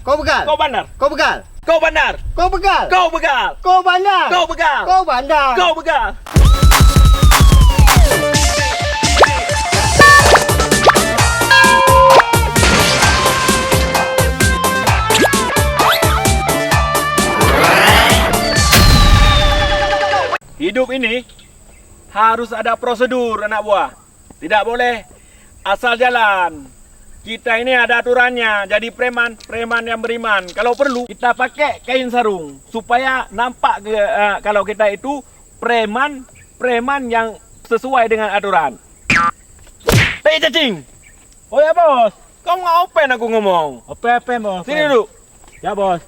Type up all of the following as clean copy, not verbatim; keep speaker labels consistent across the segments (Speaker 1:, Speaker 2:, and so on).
Speaker 1: Kau begal.
Speaker 2: Kau bandar.
Speaker 1: Kau begal.
Speaker 2: Kau bandar.
Speaker 1: Kau begal.
Speaker 2: Kau begal.
Speaker 1: Kau bandar.
Speaker 2: Kau begal.
Speaker 1: Kau bandar.
Speaker 2: Kau begal. Hidup ini harus ada prosedur, anak buah. Tidak boleh asal jalan. Kita ini ada aturannya. Jadi preman yang beriman. Kalau perlu kita pakai kain sarung supaya nampak kalau kita itu preman yang sesuai dengan aturan. Hei cacing. Oh ya bos, kau nggak open aku ngomong.
Speaker 3: Open bos.
Speaker 2: Sini dulu.
Speaker 3: Ya bos.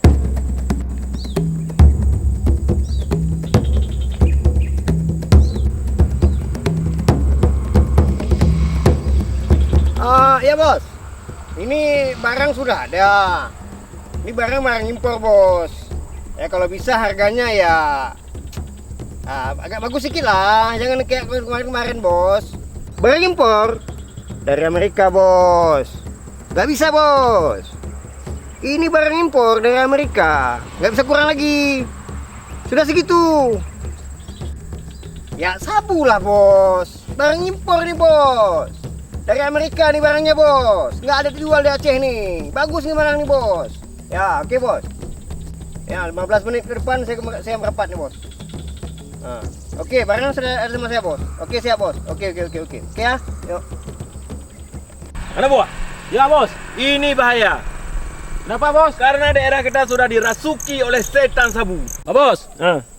Speaker 1: Ya bos. Ini barang sudah ada. Ini barang impor bos. Ya kalau bisa harganya ya agak bagus sedikit lah. Jangan kayak kemarin bos. Barang impor dari Amerika bos. Gak bisa bos. Ini barang impor dari Amerika. Gak bisa kurang lagi. Sudah segitu. Ya sabu lah bos. Barang impor nih bos. Dari Amerika nih barangnya bos. Nggak ada dijual di Aceh nih. Bagus nih barang nih bos. Ya oke bos. Ya 15 menit ke depan saya merapat nih bos. Oke barang sudah ada sama saya bos. Oke siap bos. Oke ya. Yuk.
Speaker 2: Anak buah.
Speaker 3: Ya bos.
Speaker 2: Ini bahaya.
Speaker 3: Kenapa bos?
Speaker 2: Karena daerah kita sudah dirasuki oleh setan sabu.
Speaker 3: Pak bos.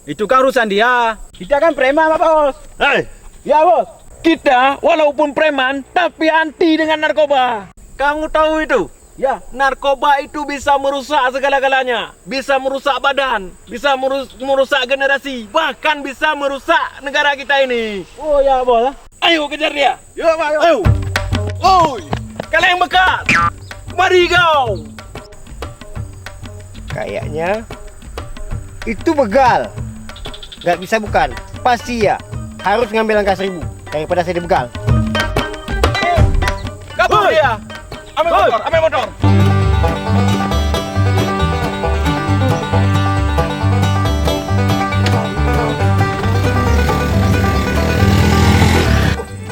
Speaker 3: Itu kan urusan dia. Kita kan preman Pak bos.
Speaker 2: Hei,
Speaker 3: Ya bos.
Speaker 2: kita walaupun preman tapi anti dengan narkoba. Kamu tahu itu?
Speaker 3: Ya.
Speaker 2: Narkoba itu bisa merusak segala-galanya. Bisa merusak badan, bisa merusak generasi, bahkan bisa merusak negara kita ini.
Speaker 3: Oh ya bos.
Speaker 2: Ayo kejar dia.
Speaker 3: Yuk Pak. Yuk.
Speaker 2: Ayo. Oi, kalian bekas. Mari kau.
Speaker 1: Kayaknya itu begal. Nggak bisa bukan. Pasti ya. Harus ngambil angka 1000 daripada saya dibegal.
Speaker 2: Kabur dia. Ambil motor.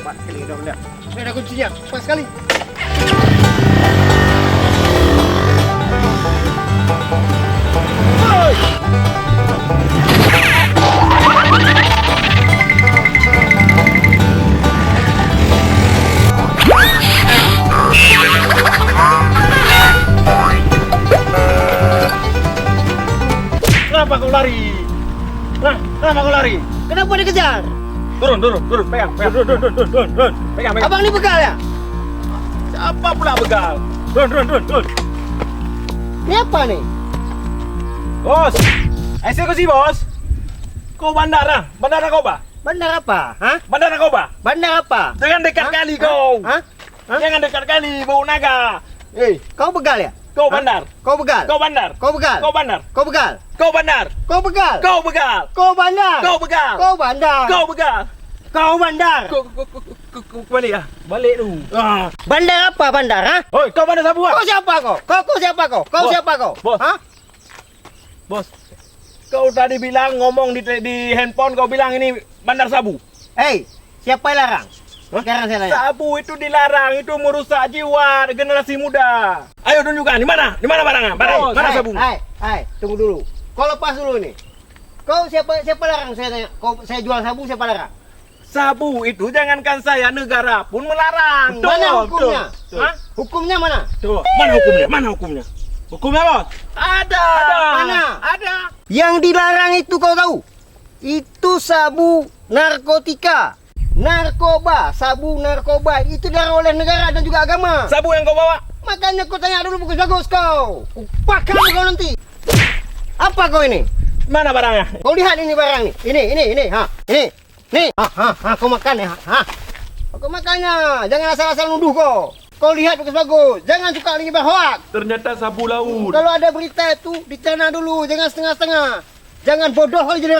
Speaker 1: Pas sekali dong dah. Ini ada kuncinya. Pas sekali.
Speaker 2: Kenapa kau lari? Kenapa kau lari?
Speaker 1: Kenapa dikejar?
Speaker 2: Turun. Pegang. Turun. Pegang.
Speaker 1: Abang ini begal ya?
Speaker 2: Siapa pula begal? Turun.
Speaker 1: Ini apa nih?
Speaker 2: Bos, eksekusi bos. Kau bandar ah? Bandar narkoba?
Speaker 1: Bandar apa? Hah?
Speaker 2: Bandar narkoba?
Speaker 1: Bandar apa?
Speaker 2: Jangan dekat
Speaker 1: Hah?
Speaker 2: kali kau.
Speaker 1: Hah?
Speaker 2: Jangan dekat kali, bau naga.
Speaker 1: Kau begal ya?
Speaker 2: Kau
Speaker 1: Hah?
Speaker 2: bandar.
Speaker 1: Kau begal?
Speaker 2: Kau bandar.
Speaker 1: Kau begal?
Speaker 2: Kau bandar.
Speaker 1: Kau begal?
Speaker 2: Kau bandar.
Speaker 1: Kau begal?
Speaker 2: Kau begal.
Speaker 1: Kau bandar?
Speaker 2: Kau begal.
Speaker 1: Kau bandar?
Speaker 2: Kau begal.
Speaker 1: Kau bandar?
Speaker 2: Kau balik ah. Balik tu.
Speaker 1: Bandar apa bandar? Hah?
Speaker 2: Oi, kau bandar sabu ah?
Speaker 1: Kau siapa kau? Kau siapa kau? Kau
Speaker 2: Bos.
Speaker 1: siapa kau?
Speaker 2: Bos.
Speaker 1: Hah?
Speaker 2: Bos. Kau tadi bilang ngomong di handphone kau bilang ini bandar sabu.
Speaker 1: Hei, siapa yang larang? Sekarang saya tanya.
Speaker 2: Sabu itu dilarang, itu merusak jiwa generasi muda. Ayo tunjukkan di mana? Di mana barangnya? Mana sabu?
Speaker 1: Hai, tunggu dulu. Kau lepas dulu nih. Kau siapa larang saya tanya? Saya jual sabu siapa larang?
Speaker 2: Sabu itu jangankan saya, negara pun melarang.
Speaker 1: Mana hukumnya?
Speaker 2: Betul.
Speaker 1: Hah? Hukumnya mana?
Speaker 2: Coba, mana hukumnya? Mana hukumnya?
Speaker 3: Hukumnya bos.
Speaker 2: Ada.
Speaker 1: Mana?
Speaker 2: Ada.
Speaker 1: Yang dilarang itu kau tahu? Itu sabu narkotika. Narkoba, sabu narkoba itu dilarang oleh negara dan juga agama.
Speaker 2: Sabu yang kau bawa?
Speaker 1: Makanya kau tanya dulu bagus-bagus kau. Pakar kau nanti. Apa kau ini?
Speaker 2: Mana barangnya?
Speaker 1: Kau lihat ini barang nih. Ini. Nih. Kau makan ya. Kau makannya. Jangan asal-asal nuduh kau. Kau lihat bagus-bagus. Jangan suka menyebar hoak.
Speaker 2: Ternyata sabu laut.
Speaker 1: Kalau ada berita itu dicerna dulu. Jangan setengah-setengah. Jangan bodoh kali jadi.